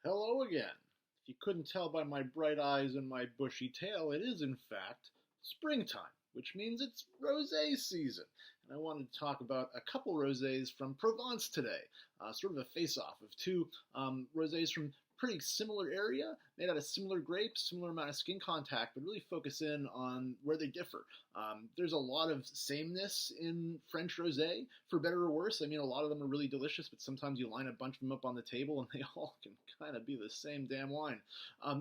Hello again. If you couldn't tell by my bright eyes and my bushy tail, it is in fact springtime, which means it's rosé season. And I wanted to talk about a couple rosés from Provence today, sort of a face-off of two rosés from pretty similar area, made out of similar grapes, similar amount of skin contact, but really focus in on where they differ. There's a lot of sameness in French rosé, for better or worse. I mean, a lot of them are really delicious, but sometimes you line a bunch of them up on the table and they all can kind of be the same damn wine.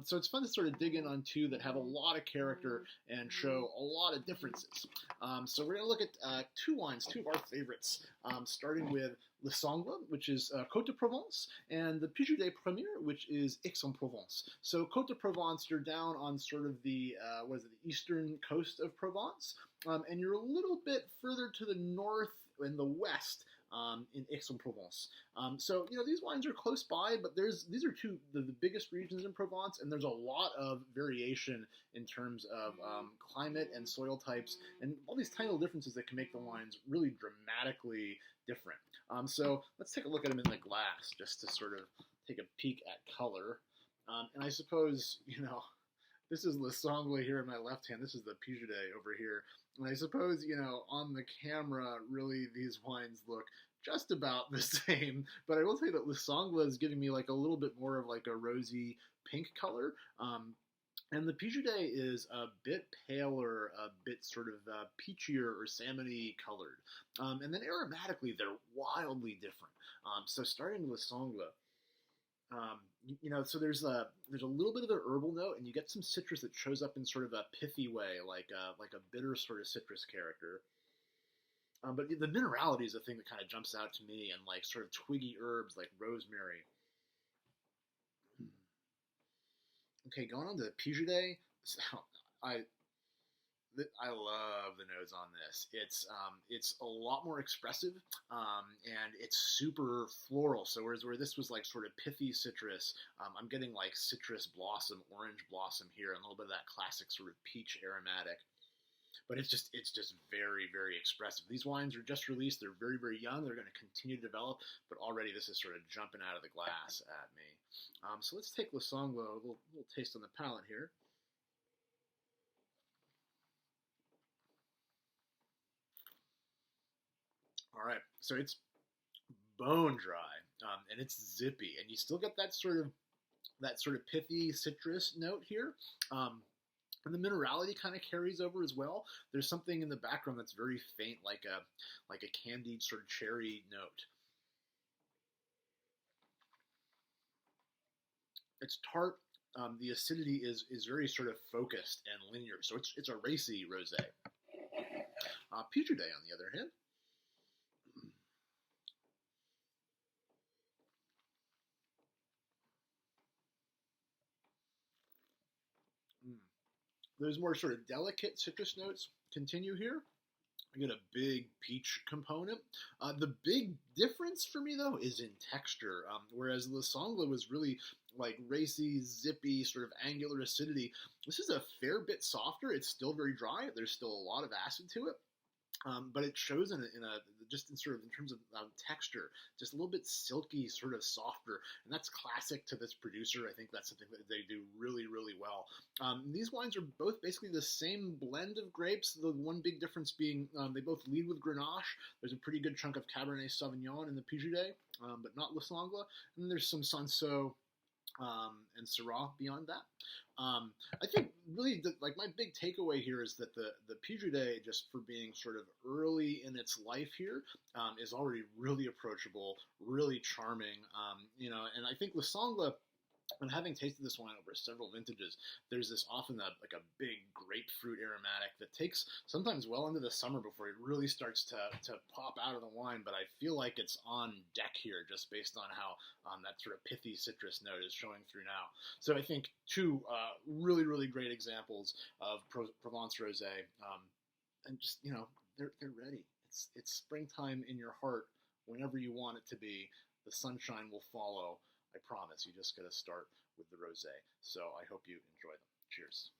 So it's fun to sort of dig in on two that have a lot of character and show a lot of differences. So we're going to look at two wines, two of our favorites, starting with Le Cengle, which is Côte de Provence, and the Pigoudet Premier, which is Aix-en-Provence. So Côte de Provence, you're down on sort of the the eastern coast of Provence, and you're a little bit further to the north and the west in Aix-en-Provence. So these wines are close by, but these are two the biggest regions in Provence, and there's a lot of variation in terms of climate and soil types, and all these tiny little differences that can make the wines really dramatically different. So let's take a look at them in the glass just to sort of take a peek at color. And I suppose, this is Le Cengle here in my left hand. This is the Pigoudet over here. And I suppose, on the camera, really these wines look just about the same. But I will say that Le Cengle is giving me like a little bit more of like a rosy pink color. And the Pigoudet is a bit paler, a bit sort of peachier or salmony colored. And then aromatically, they're wildly different. So starting with Cengle, so there's a little bit of an herbal note, and you get some citrus that shows up in sort of a pithy way, like a bitter sort of citrus character. But the minerality is the thing that kind of jumps out to me, and like sort of twiggy herbs like rosemary. Okay, going on to the Pigoudet, I love the nose on this. It's a lot more expressive, and it's super floral. So whereas where this was like sort of pithy citrus, I'm getting like citrus blossom, orange blossom here, and a little bit of that classic sort of peach aromatic. But it's just very, very expressive. These wines are just released. They're very, very young. They're going to continue to develop, but already this is sort of jumping out of the glass at me. So let's take Le Cengle, a little taste on the palate here. All right, so it's bone dry, and it's zippy, and you still get that sort of pithy citrus note here. And the minerality kind of carries over as well. There's something in the background that's very faint, like a candied sort of cherry note. It's tart. The acidity is very sort of focused and linear, so it's a racy rosé. Pigoudet, on the other hand, those more sort of delicate citrus notes continue here. I get a big peach component. The big difference for me, though, is in texture. Whereas Le Cengle was really like racy, zippy, sort of angular acidity. This is a fair bit softer. It's still very dry. There's still a lot of acid to it. But it shows in terms of texture, just a little bit silky, sort of softer, and that's classic to this producer. I think that's something that they do really, really well. These wines are both basically the same blend of grapes. The one big difference being they both lead with Grenache. There's a pretty good chunk of Cabernet Sauvignon in the Pigoudet, but not Le Cengle. And then there's some Cinsault and Syrah beyond that. I think really my big takeaway here is that the Pigoudet, just for being sort of early in its life here, is already really approachable, really charming, and I think Le Cengle, when having tasted this wine over several vintages, there's this often a big grapefruit aromatic that takes sometimes well into the summer before it really starts to pop out of the wine, but I feel like it's on deck here just based on how that sort of pithy citrus note is showing through now. So I think two really, really great examples of Provence Rosé, and just, they're ready. It's springtime in your heart whenever you want it to be. The sunshine will follow. I promise. You just got to start with the rosé. So I hope you enjoy them. Cheers.